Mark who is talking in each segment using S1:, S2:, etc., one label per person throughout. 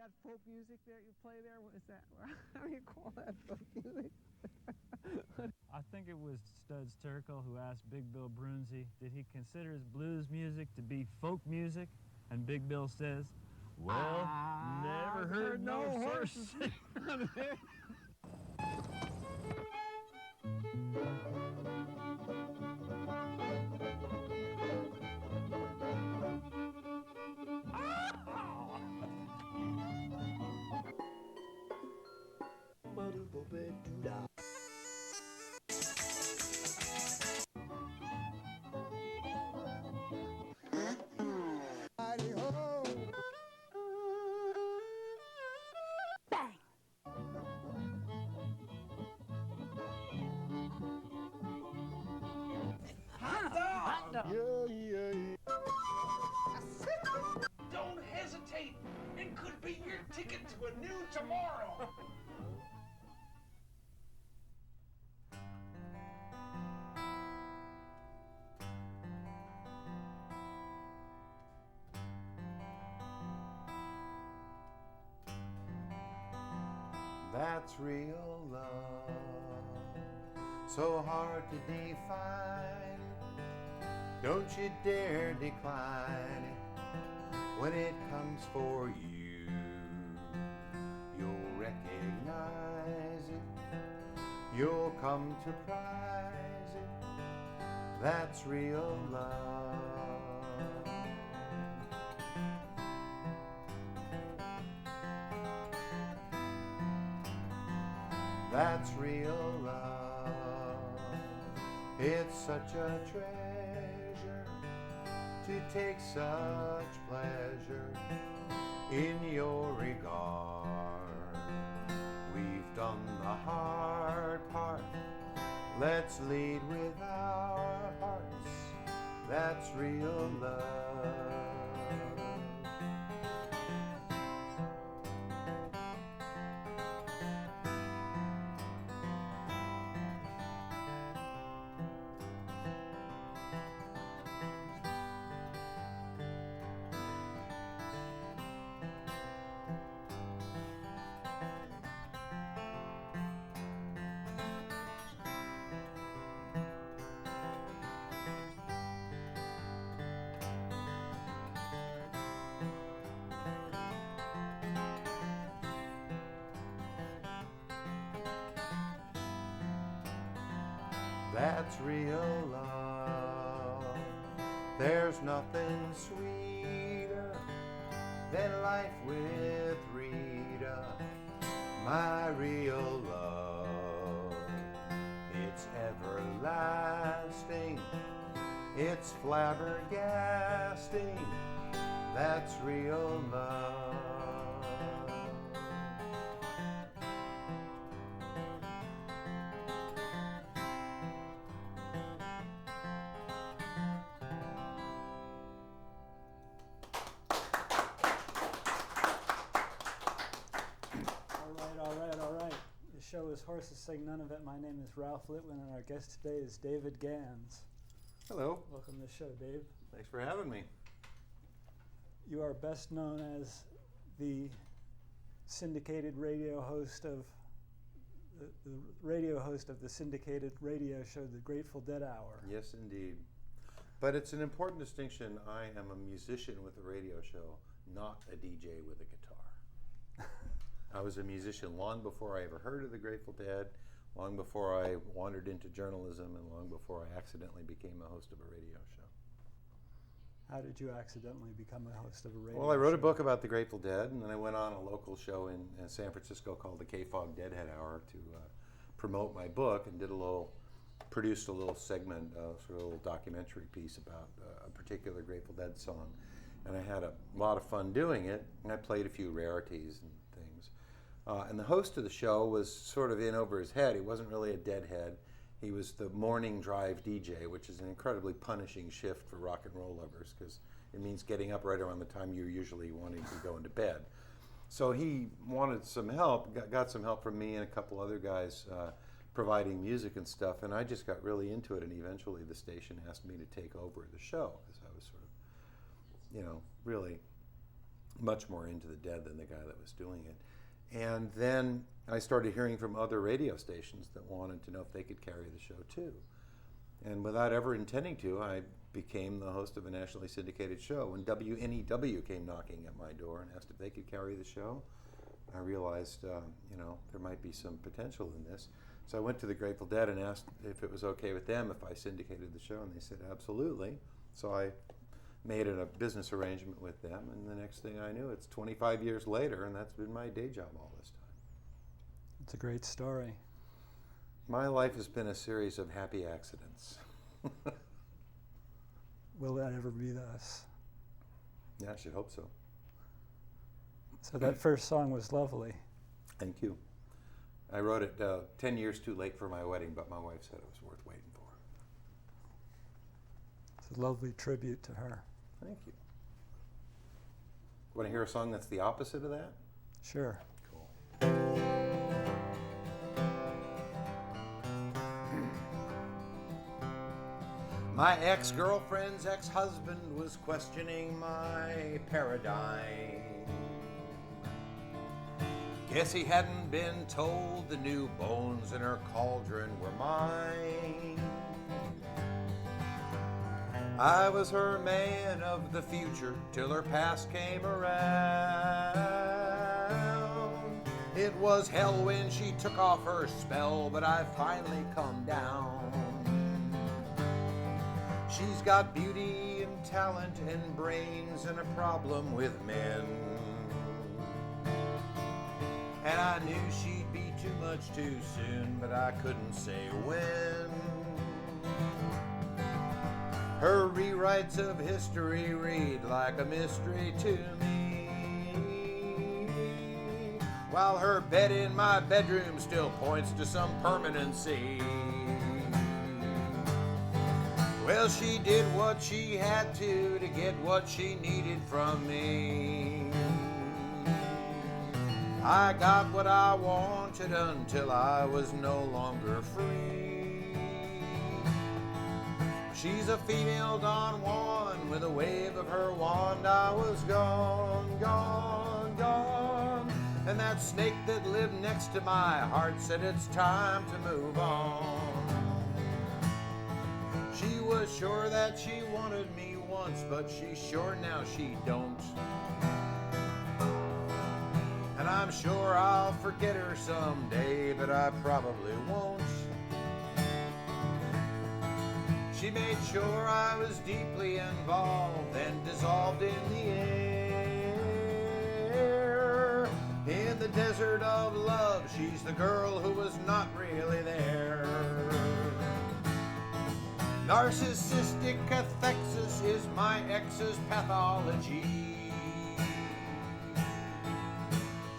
S1: That folk music that you play there, what is that? How do you call that folk music?
S2: I think it was Studs Terkel who asked Big Bill Brunzi, did he consider his blues music to be folk music? And Big Bill says, well, never heard no horses sing.
S3: Hot dog.
S4: Yeah.
S5: Don't hesitate. It could be your ticket to a new tomorrow.
S4: That's real love, so hard to define. Don't you dare decline it. When it comes for you, you'll recognize it. You'll come to prize it. That's real love. That's real love. It's such a treasure to take such pleasure in your regard. We've done the hard part. Let's lead with our hearts. That's real love. That's real love. There's nothing sweeter than life with Rita, my real love. It's everlasting, it's flabbergasting. That's real love.
S3: All right. The show is Horses Sing None of It. My name is Ralph Litwin, and our guest today is David Gans.
S4: Hello.
S3: Welcome to the show, Dave.
S4: Thanks for having me.
S3: You are best known as the syndicated radio host of the radio host of the syndicated radio show, The Grateful Dead Hour.
S4: Yes, indeed. But it's an important distinction. I am a musician with a radio show, not a DJ with a guitar. I was a musician long before I ever heard of the Grateful Dead, long before I wandered into journalism, and long before I accidentally became a host of a radio show.
S3: How did you accidentally become a host of a radio show?
S4: Well, I wrote a book about the Grateful Dead, and then I went on a local show in San Francisco called the K-Fog Deadhead Hour to promote my book, and produced a little segment, sort of a little documentary piece about a particular Grateful Dead song. And I had a lot of fun doing it, and I played a few rarities and things. And the host of the show was sort of in over his head. He wasn't really a deadhead. He was the morning drive DJ, which is an incredibly punishing shift for rock and roll lovers because it means getting up right around the time you're usually wanting to go into bed. So he wanted some help, got some help from me and a couple other guys providing music and stuff, and I just got really into it, and eventually the station asked me to take over the show because I was sort of, really much more into the Dead than the guy that was doing it. And then I started hearing from other radio stations that wanted to know if they could carry the show too. And without ever intending to, I became the host of a nationally syndicated show. When WNEW came knocking at my door and asked if they could carry the show, I realized, there might be some potential in this. So I went to the Grateful Dead and asked if it was okay with them if I syndicated the show, and they said absolutely. So I made it a business arrangement with them, and the next thing I knew, it's 25 years later, and that's been my day job all this time.
S3: It's a great story.
S4: My life has been a series of happy accidents.
S3: Will that ever be thus?
S4: Yeah, I should hope so.
S3: So that first song was lovely.
S4: Thank you. I wrote it 10 years too late for my wedding, but my wife said it was worth waiting for.
S3: It's a lovely tribute to her.
S4: Thank you. Want to hear a song that's the opposite of that?
S3: Sure.
S4: Cool. My ex-girlfriend's ex-husband was questioning my paradigm. Guess he hadn't been told the new bones in her cauldron were mine. I was her man of the future till her past came around. It was hell when she took off her spell, but I finally come down. She's got beauty and talent and brains and a problem with men. And I knew she'd be too much too soon, but I couldn't say when. Her rewrites of history read like a mystery to me, while her bed in my bedroom still points to some permanency. Well, she did what she had to get what she needed from me. I got what I wanted until I was no longer free. She's a female Don Juan. With a wave of her wand I was gone, gone, gone. And that snake that lived next to my heart said it's time to move on. She was sure that she wanted me once, but she's sure now she don't. And I'm sure I'll forget her someday, but I probably won't. She made sure I was deeply involved and dissolved in the air. In the desert of love, she's the girl who was not really there. Narcissistic cathexis is my ex's pathology.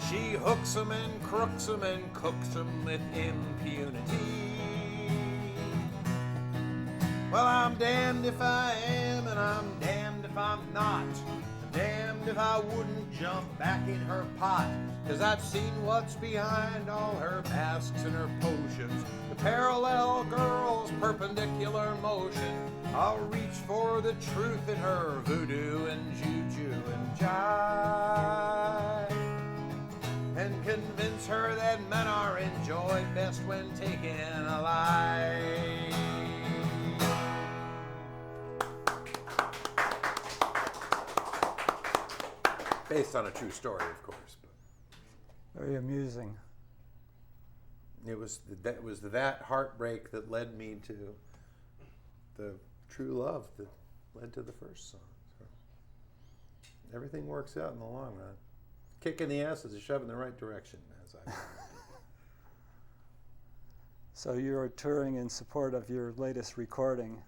S4: She hooks 'em and crooks 'em and cooks 'em with impunity. Well, I'm damned if I am and I'm damned if I'm not. I'm damned if I wouldn't jump back in her pot. 'Cause I've seen what's behind all her masks and her potions. The parallel girl's perpendicular motion. I'll reach for the truth in her voodoo and juju and jive, and convince her that men are enjoyed best when taken alive. Based on a true story, of course. But
S3: Very amusing.
S4: it was that heartbreak that led me to the true love that led to the first song. So everything works out in the long run. Kick in the ass is a shove in the right direction, as I
S3: So you're touring in support of your latest recording,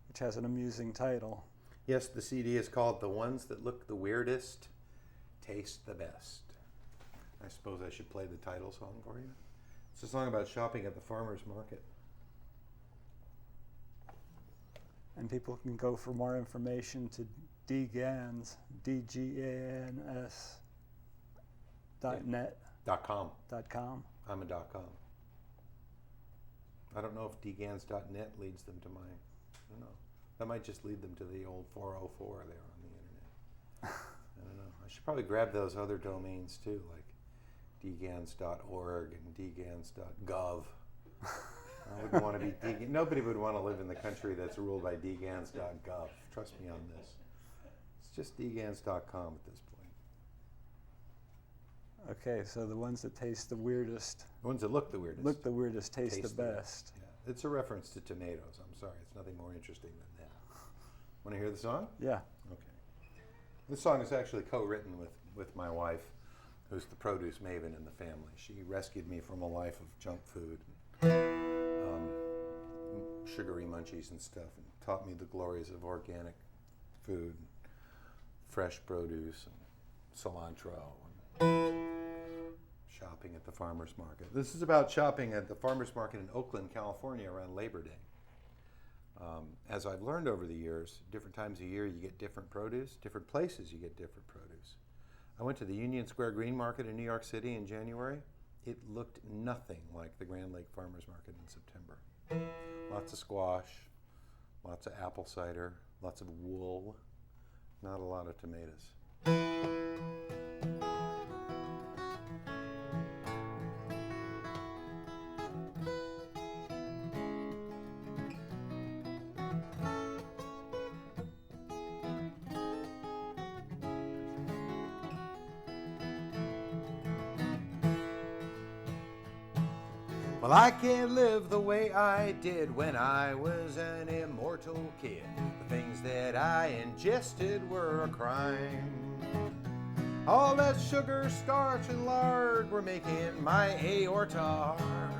S3: which has an amusing title.
S4: Yes, the CD is called The Ones That Look the Weirdest Taste the Best. I suppose I should play the title song for you. It's a song about shopping at the farmer's market.
S3: And people can go for more information to Gans, DGANS .net,
S4: .com.
S3: .com.
S4: I'm a .com. I don't know if dgans.net leads them to my, I don't know. That might just lead them to the old 404 there on the internet. I don't know. I I should probably grab those other domains too, like dgans.org and dgans.gov. I wouldn't want to be nobody would want to live in the country that's ruled by dgans.gov. Trust me on this. It's just dgans.com at this point.
S3: Okay, so the ones that taste the weirdest.
S4: The ones that look the weirdest.
S3: Look the weirdest, taste the best.
S4: Yeah. It's a reference to tomatoes. I'm sorry, it's nothing more interesting than that. Want to hear the song?
S3: Yeah.
S4: Okay. This song is actually co-written with my wife, who's the produce maven in the family. She rescued me from a life of junk food, sugary munchies and stuff, and taught me the glories of organic food, fresh produce, and cilantro, and shopping at the farmer's market. This is about shopping at the farmer's market in Oakland, California around Labor Day. As I've learned over the years, different times of year you get different produce, different places you get different produce. I went to the Union Square Green Market in New York City in January. It looked nothing like the Grand Lake Farmers Market in September. Lots of squash, lots of apple cider, lots of wool, not a lot of tomatoes. Well, I can't live the way I did when I was an immortal kid. The things that I ingested were a crime. All that sugar, starch, and lard were making my aorta hard,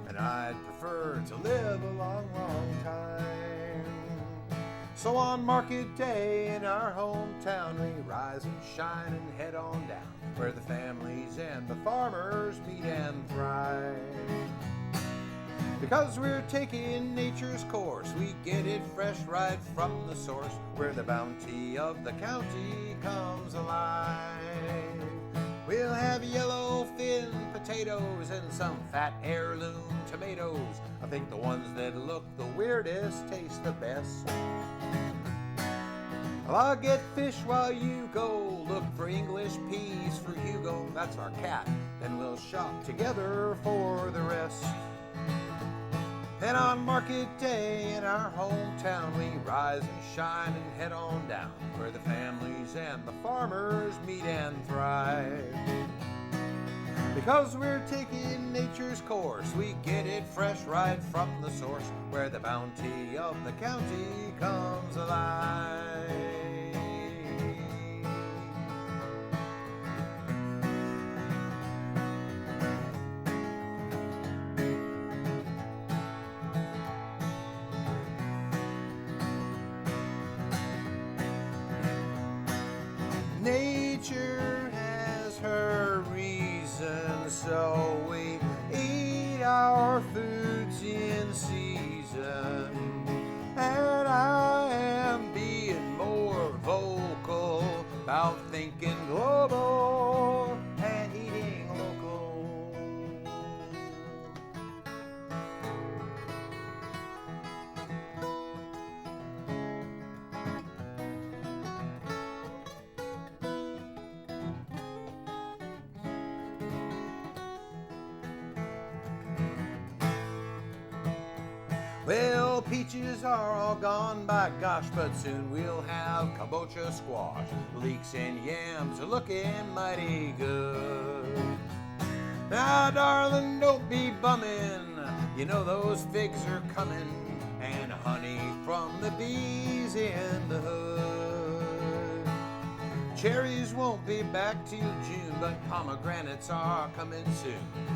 S4: and I'd prefer to live a long, long time. So on market day in our hometown, we rise and shine and head on down, where the families and the farmers meet and thrive. Because we're taking nature's course, we get it fresh right from the source, where the bounty of the county comes alive. We'll have yellow thin potatoes and some fat heirloom tomatoes. I think the ones that look the weirdest taste the best. Well, I'll get fish while you go. Look for English peas for Hugo, that's our cat. Then we'll shop together for the rest. And on market day in our hometown, we rise and shine and head on down, where the families and the farmers meet and thrive. Because we're taking nature's course, we get it fresh right from the source, where the bounty of the county comes alive. Nature has her reasons, so we eat our foods in season. And I am being more vocal about thinking global and eating local. Well, peaches are all gone, by gosh, but soon we'll have kabocha squash. Leeks and yams are looking mighty good. Now, darling, don't be bumming. You know those figs are coming, and honey from the bees in the hood. Cherries won't be back till June, but pomegranates are coming soon.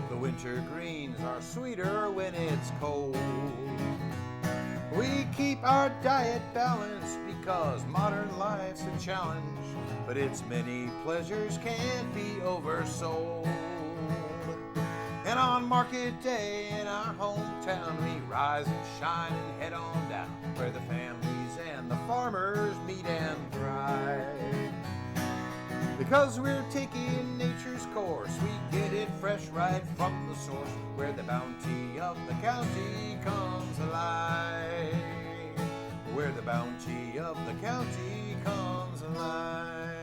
S4: The winter greens are sweeter when it's cold. We keep our diet balanced because modern life's a challenge, but its many pleasures can't be oversold. And on market day in our hometown, we rise and shine and head on down, where the families and the farmers meet and thrive. Because we're taking nature's course, we get it fresh right from the source, where the bounty of the county comes alive. Where the bounty of the county comes alive.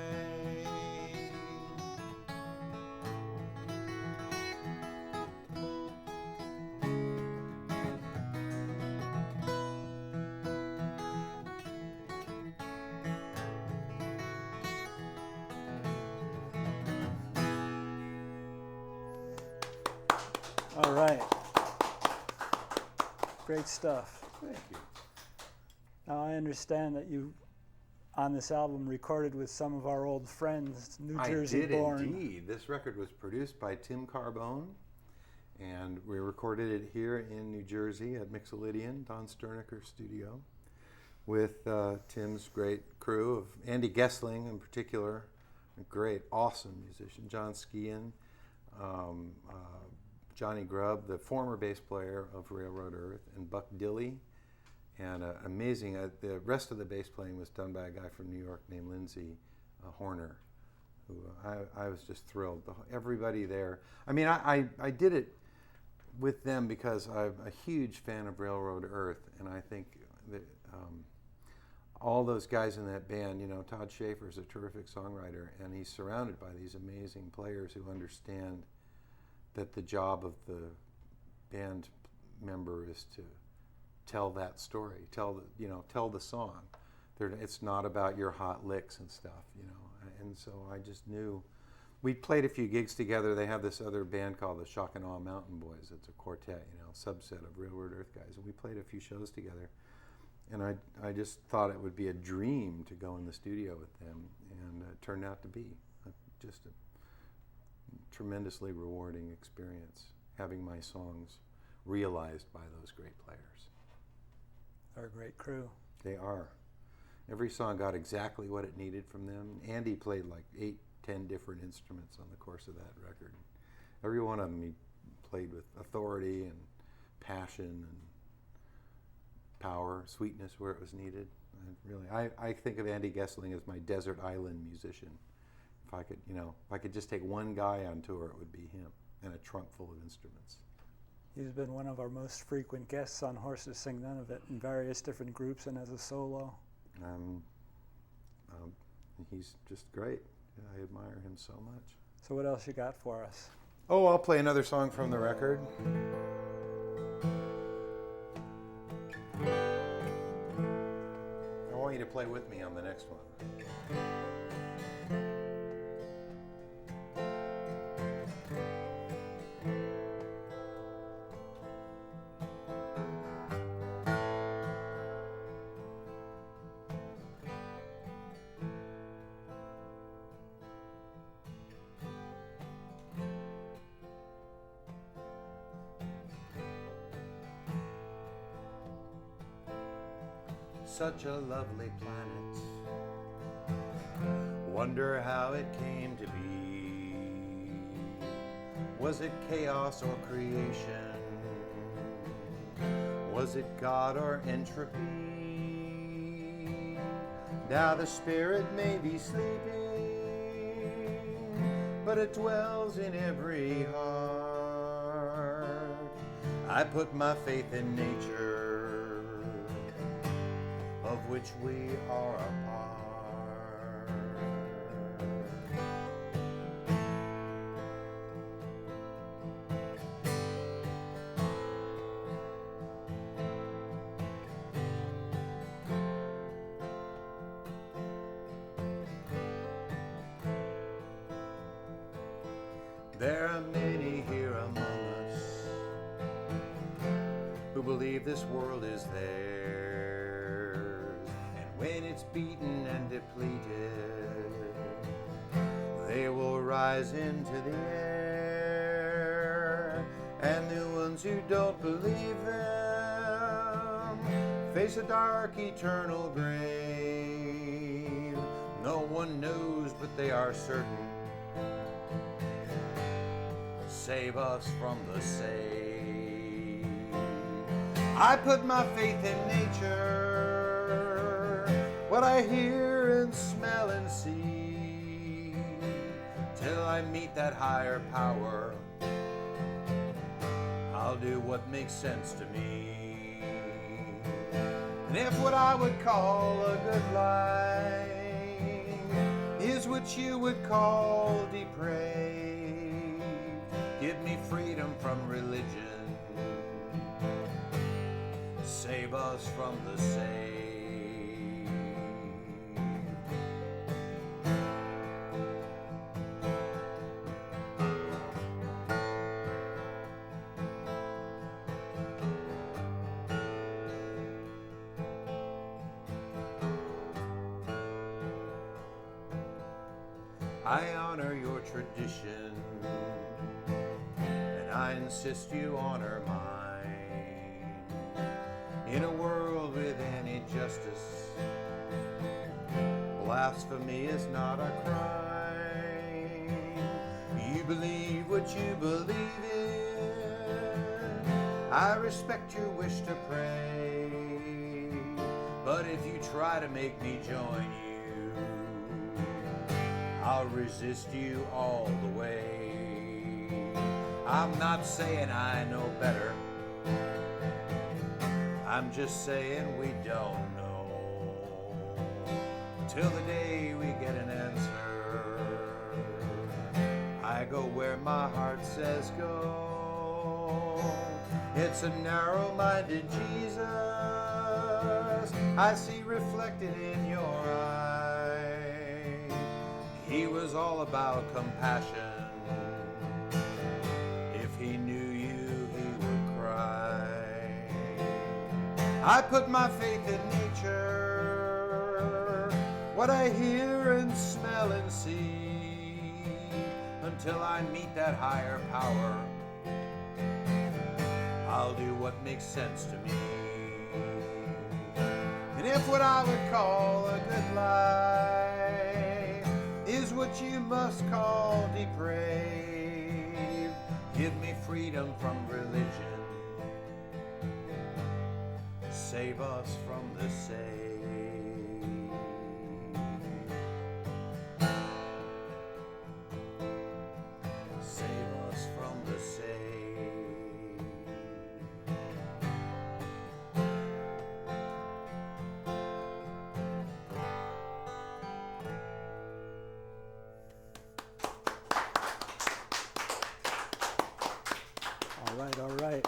S3: All right. Great stuff.
S4: Thank you.
S3: Now, I understand that you, on this album, recorded with some of our old friends, New Jersey born.
S4: I did indeed. This record was produced by Tim Carbone, and we recorded it here in New Jersey at Mixolydian, Don Sternecker Studio, with Tim's great crew of Andy Gessling in particular, a great, awesome musician, John Skian, Johnny Grubb, the former bass player of Railroad Earth, and Buck Dilley. And amazing, the rest of the bass playing was done by a guy from New York named Lindsay Horner, who I was just thrilled. Everybody there. I mean, I did it with them because I'm a huge fan of Railroad Earth, and I think that all those guys in that band, you know, Todd Schaefer's a terrific songwriter, and he's surrounded by these amazing players who understand that the job of the band member is to tell that story, tell the song. It's not about your hot licks and stuff, you know. And so I just knew. We played a few gigs together. They have this other band called the Shock and Awe Mountain Boys. It's a quartet, you know, subset of Railroad Earth guys. And we played a few shows together. And I just thought it would be a dream to go in the studio with them, and it turned out to be just a tremendously rewarding experience, having my songs realized by those great players.
S3: They're a great crew.
S4: They are. Every song got exactly what it needed from them. Andy played like 8-10 different instruments on the course of that record. Every one of them he played with authority and passion and power, sweetness where it was needed. I think of Andy Gessling as my desert island musician. If I could just take one guy on tour, it would be him, and a trunk full of instruments.
S3: He's been one of our most frequent guests on Horses Sing None of It in various different groups and as a solo.
S4: He's just great. I admire him so much.
S3: So what else you got for us?
S4: Oh, I'll play another song from the record. I want you to play with me on the next one. Such a lovely planet. Wonder how it came to be. Was it chaos or creation? Was it God or entropy? Now the spirit may be sleeping, but it dwells in every heart. I put my faith in nature, of which we are a part. There are many here among us who believe this world is theirs, and when it's beaten and depleted, they will rise into the air, and the ones who don't believe them face a dark eternal grave. No one knows, but they are certain. Save us from the saved. I put my faith in nature, what I hear and smell and see, till I meet that higher power. I'll do what makes sense to me. And if what I would call a good life is what you would call depraved, give me freedom from religion. Save us from the saved. I honor your tradition, and I insist you honor mine. In a world with any justice, blasphemy is not a crime. You believe what you believe in. I respect your wish to pray, but if you try to make me join you, I'll resist you all the way. I'm not saying I know better, I'm just saying we don't know. Till the day we get an answer, I go where my heart says go. It's a narrow-minded Jesus I see reflected in your eye. He was all about compassion. If he knew you, he would cry. I put my faith in nature, what I hear and smell and see, until I meet that higher power. I'll do what makes sense to me. And if what I would call a good life is what you must call depraved, give me freedom from religion. Save us from the saved. Save us from the saved.
S3: All right.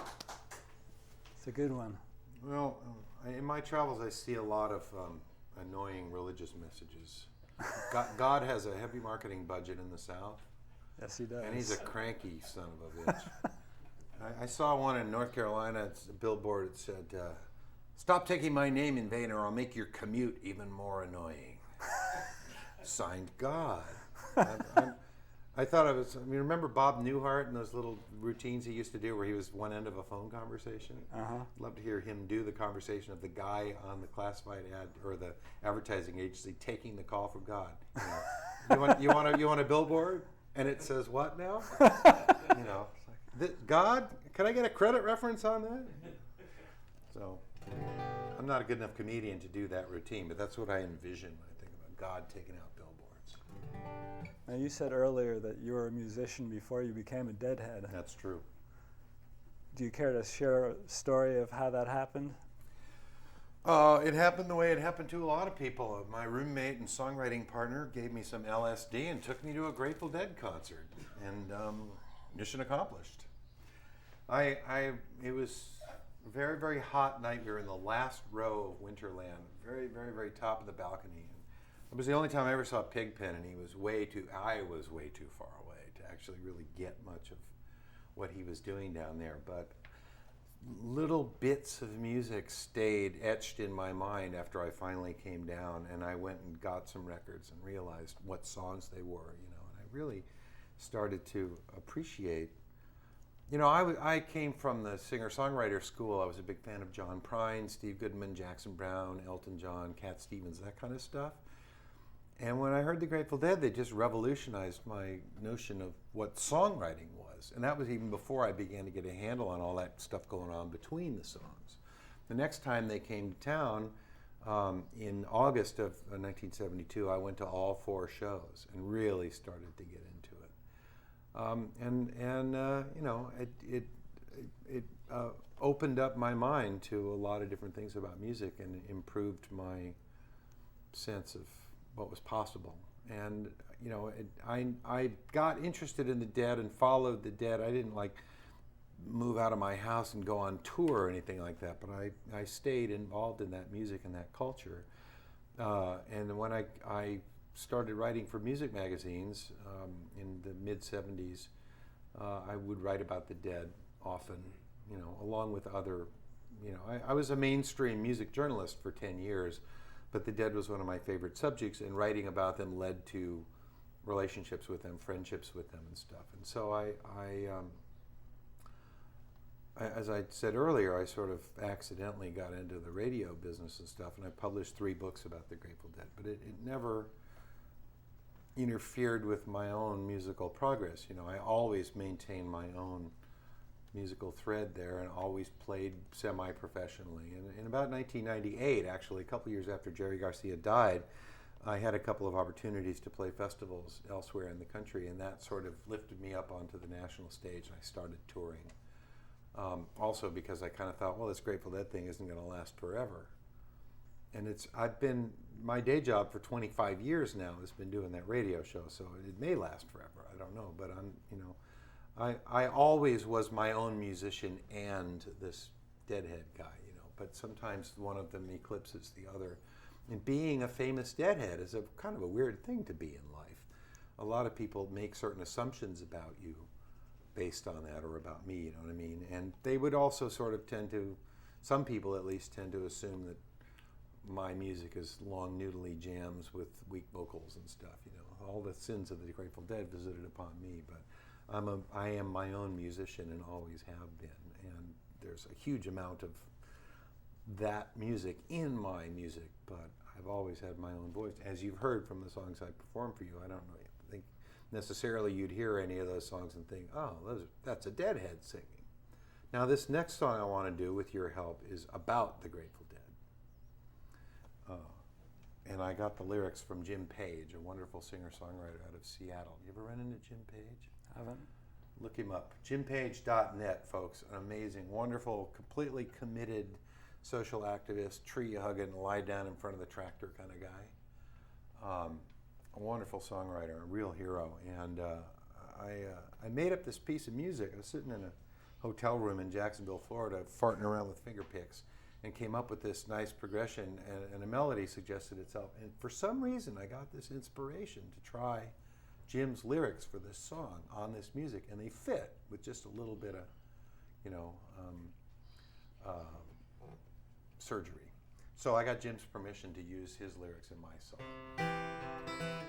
S3: It's a good one.
S4: Well, in my travels, I see a lot of annoying religious messages. God has a heavy marketing budget in the South.
S3: Yes, he does.
S4: And he's a cranky son of a bitch. I saw one in North Carolina, it's a billboard that said, "Stop taking my name in vain or I'll make your commute even more annoying." Signed, God. I thought it was, remember Bob Newhart and those little routines he used to do where he was one end of a phone conversation?
S3: Uh-huh.
S4: I'd love to hear him do the conversation of the guy on the classified ad or the advertising agency taking the call from God. You want a billboard? And it says what now? God, can I get a credit reference on that? So I'm not a good enough comedian to do that routine, but that's what I envision when I think about God taking out billboards.
S3: Now, you said earlier that you were a musician before you became a Deadhead.
S4: That's true.
S3: Do you care to share a story of how that happened?
S4: It happened the way it happened to a lot of people. My roommate and songwriting partner gave me some LSD and took me to a Grateful Dead concert, and mission accomplished. It was a very, very hot night. We were in the last row of Winterland, very, very, very top of the balcony. It was the only time I ever saw Pigpen, and I was way too far away to actually really get much of what he was doing down there. But little bits of music stayed etched in my mind after I finally came down, and I went and got some records and realized what songs they were, and I really started to appreciate. I came from the singer-songwriter school. I was a big fan of John Prine, Steve Goodman, Jackson Browne, Elton John, Cat Stevens, that kind of stuff. And when I heard the Grateful Dead, they just revolutionized my notion of what songwriting was. And that was even before I began to get a handle on all that stuff going on between the songs. The next time they came to town, in August of 1972, I went to all 4 shows and really started to get into it. It opened up my mind to a lot of different things about music and improved my sense of what was possible. And I got interested in the Dead and followed the Dead. I didn't move out of my house and go on tour or anything like that, but I stayed involved in that music and that culture. And when I started writing for music magazines in the mid-'70s, I would write about the Dead often, along with other, I was a mainstream music journalist for 10 years, but the Dead was one of my favorite subjects, and writing about them led to relationships with them, friendships with them, and stuff. And so as I said earlier, I sort of accidentally got into the radio business and stuff, and I published 3 books about the Grateful Dead, but it never interfered with my own musical progress. You know, I always maintained my own musical thread there and always played semi-professionally. And in about 1998, actually, a couple years after Jerry Garcia died, I had a couple of opportunities to play festivals elsewhere in the country, and that sort of lifted me up onto the national stage, and I started touring. Also because I kind of thought, well, this Grateful Dead thing isn't going to last forever. And I've been, my day job for 25 years now has been doing that radio show, so it may last forever, I don't know, but I always was my own musician and this Deadhead guy, but sometimes one of them eclipses the other. And being a famous Deadhead is a kind of a weird thing to be in life. A lot of people make certain assumptions about you based on that, or about me, you know what I mean? And they would also sort of tend to, some people at least tend to assume that my music is long noodly jams with weak vocals and stuff, all the sins of the Grateful Dead visited upon me, but I am my own musician and always have been, and there's a huge amount of that music in my music, but I've always had my own voice. As you've heard from the songs I performed for you, I don't think necessarily you'd hear any of those songs and think, oh, that's a Deadhead singing. Now this next song I want to do with your help is about the Grateful Dead. And I got the lyrics from Jim Page, a wonderful singer-songwriter out of Seattle. You ever run into Jim Page?
S3: Haven't.
S4: Look him up. JimPage.net, folks. An amazing, wonderful, completely committed social activist, tree hugging, lie down in front of the tractor kind of guy. A wonderful songwriter, a real hero. And I made up this piece of music. I was sitting in a hotel room in Jacksonville, Florida, farting around with finger picks, and came up with this nice progression, and a melody suggested itself. And for some reason, I got this inspiration to try Jim's lyrics for this song on this music, and they fit with just a little bit of, surgery. So I got Jim's permission to use his lyrics in my song.